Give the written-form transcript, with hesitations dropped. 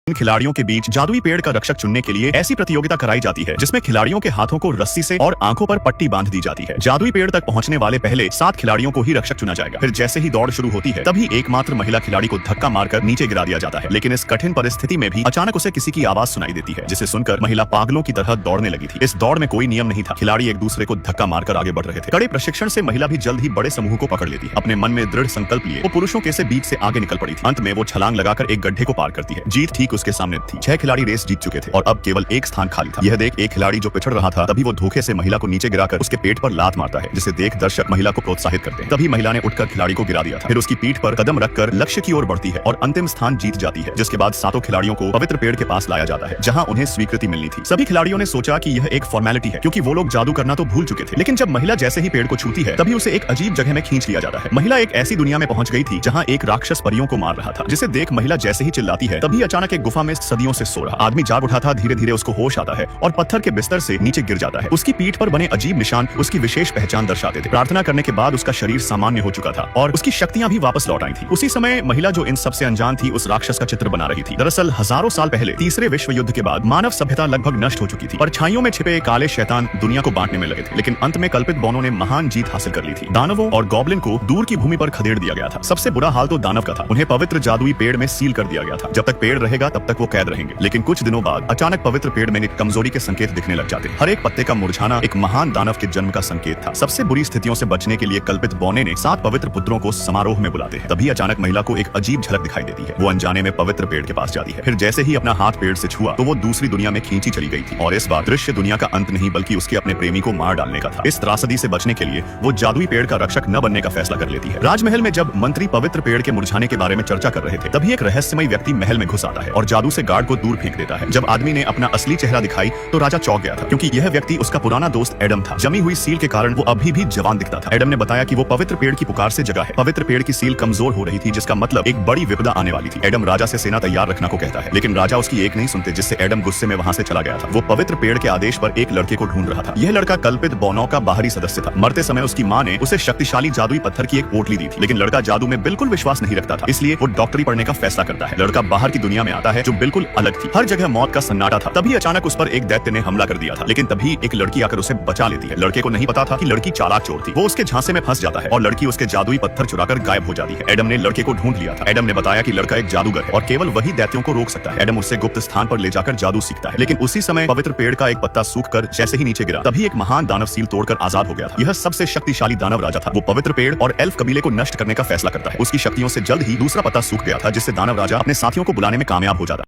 इन खिलाड़ियों के बीच जादुई पेड़ का रक्षक चुनने के लिए ऐसी प्रतियोगिता कराई जाती है जिसमें खिलाड़ियों के हाथों को रस्सी से और आंखों पर पट्टी बांध दी जाती है। जादुई पेड़ तक पहुंचने वाले पहले 7 खिलाड़ियों को ही रक्षक चुना जाएगा। फिर जैसे ही दौड़ शुरू होती है तभी एकमात्र महिला खिलाड़ी को धक्का मारकर नीचे गिरा दिया जाता है। लेकिन इस कठिन परिस्थिति में भी अचानक उसे किसी की आवाज सुनाई देती है, जिसे सुनकर महिला पागलों की तरह दौड़ने लगी थी। इस दौड़ में कोई नियम नहीं था, खिलाड़ी एक दूसरे को धक्का मारकर आगे बढ़ रहे थे। कड़े प्रशिक्षण से महिला भी जल्द ही बड़े समूह को पकड़ लेती है। अपने मन में दृढ़ संकल्प लिए वो पुरुषों के से बीच से आगे निकल पड़ी थी। अंत में वो छलांग लगाकर एक गड्ढे को पार करती है। जीत ठीक उसके सामने थी। 6 खिलाड़ी रेस जीत चुके थे और अब केवल एक स्थान खाली था। यह देख एक खिलाड़ी जो पिछड़ रहा था, तभी वो धोखे से महिला को नीचे गिराकर उसके पेट पर लात मारता है, जिसे देख दर्शक महिला को प्रोत्साहित करते हैं। तभी महिला ने उठकर खिलाड़ी को गिरा दिया था। फिर उसकी पीठ पर कदम रखकर लक्ष्य की ओर बढ़ती है और अंतिम स्थान जीत जाती है। जिसके बाद 7 खिलाड़ियों को पवित्र पेड़ के पास लाया जाता है, जहाँ उन्हें स्वीकृति मिलनी थी। सभी खिलाड़ियों ने सोचा कि यह एक फॉर्मेलिटी है, क्योंकि वो लोग जादू करना तो भूल चुके थे। लेकिन जब महिला जैसे ही पेड़ को छूती है तभी उसे एक अजीब जगह में खींच लिया जाता है। महिला एक ऐसी दुनिया में पहुंच गई थी जहाँ एक राक्षस परियों को मार रहा था, जिसे देख महिला जैसे ही चिल्लाती है तभी अचानक एक गुफा में सदियों से सो रहा आदमी जाग उठा था। धीरे धीरे उसको होश आता है और पत्थर के बिस्तर से नीचे गिर जाता है। उसकी पीठ पर बने अजीब निशान उसकी विशेष पहचान दर्शाते थे। प्रार्थना करने के बाद उसका शरीर सामान्य हो चुका था और उसकी शक्तियां भी वापस लौट आई थी। उसी समय महिला जो इन सबसे अनजान थी, उस राक्षस का चित्र बना रही थी। दरअसल हजारों साल पहले तीसरे विश्व युद्ध के बाद मानव सभ्यता लगभग नष्ट हो चुकी थी। परछाइयों में छिपे काले शैतान दुनिया को बांटने में लगे थे, लेकिन अंत में कल्पित बौनों ने महान जीत हासिल कर ली थी। दानवों और गॉब्लिन को दूर की भूमि पर खदेड़ दिया गया था। सबसे बुरा हाल तो दानव का था। उन्हें पवित्र जादुई पेड़ में सील कर दिया गया था। जब तक पेड़ रहेगा तब तक वो कैद रहेंगे। लेकिन कुछ दिनों बाद अचानक पवित्र पेड़ में एक कमजोरी के संकेत दिखने लग जाते। हर एक पत्ते का मुरझाना एक महान दानव के जन्म का संकेत था। सबसे बुरी स्थितियों से बचने के लिए कल्पित बौने ने 7 पवित्र पुत्रों को समारोह में बुलाते हैं। तभी अचानक महिला को एक अजीब झलक दिखाई देती है। वो अनजाने में पवित्र पेड़ के पास जाती है। फिर जैसे ही अपना हाथ पेड़ से छुआ तो वो दूसरी दुनिया में खींची चली गई थी। और इस बार दृश्य दुनिया का अंत नहीं बल्कि उसके अपने प्रेमी को मार डालने का था। इस त्रासदी से बचने के लिए वो जादुई पेड़ का रक्षक न बनने का फैसला कर लेती है। राजमहल में जब मंत्री पवित्र पेड़ के मुरझाने के बारे में चर्चा कर रहे थे तभी एक रहस्यमय व्यक्ति महल में घुस आता है और जादू से गार्ड को दूर फेंक देता है। जब आदमी ने अपना असली चेहरा दिखाई तो राजा चौंक गया था, क्योंकि यह व्यक्ति उसका पुराना दोस्त एडम था। जमी हुई सील के कारण वो अभी भी जवान दिखता था। एडम ने बताया कि वो पवित्र पेड़ की पुकार से जगा है। पवित्र पेड़ की सील कमजोर हो रही थी, जिसका मतलब एक बड़ी विपदा आने वाली थी। एडम राजा से सेना तैयार रखना को कहता है, लेकिन राजा उसकी एक नहीं सुनते, जिससे एडम गुस्से में वहां से चला गया था। वो पवित्र पेड़ के आदेश पर एक लड़के को ढूंढ रहा था। यह लड़का कल्पित बौनों का बाहरी सदस्य था। मरते समय उसकी मां ने उसे शक्तिशाली जादुई पत्थर की एक पोटली दी थी, लेकिन लड़का जादू में बिल्कुल विश्वास नहीं रखता था, इसलिए वो डॉक्टरी पढ़ने का फैसला करता है। लड़का बाहर की दुनिया में आता है जो बिल्कुल अलग थी। हर जगह मौत का सन्नाटा था। तभी अचानक उस पर एक दैत्य ने हमला कर दिया था, लेकिन तभी एक लड़की आकर उसे बचा लेती है। लड़के को नहीं पता था कि लड़की चालाक चोर थी। वो उसके झांसे में फंस जाता है और लड़की उसके जादुई पत्थर चुराकर गायब हो जाती है। एडम ने लड़के को ढूंढ लिया था। एडम ने बताया कि लड़का एक जादूगर है और केवल वही दैत्यों को रोक सकता है। एडम उससे गुप्त स्थान पर ले जाकर जादू सीखता है, लेकिन उसी समय पवित्र पेड़ का एक पत्ता सूखकर जैसे ही नीचे गिरा तभी एक महान दानव सील तोड़कर आजाद हो गया था। यह सबसे शक्तिशाली दानव राजा था। वो पवित्र पेड़ और एल्फ कबीले को नष्ट करने का फैसला करता है। उसकी शक्तियों से जल्द ही दूसरा पत्ता सूख गया था, जिससे दानव राजा अपने साथियों को बुलाने में कामयाब हो जाता।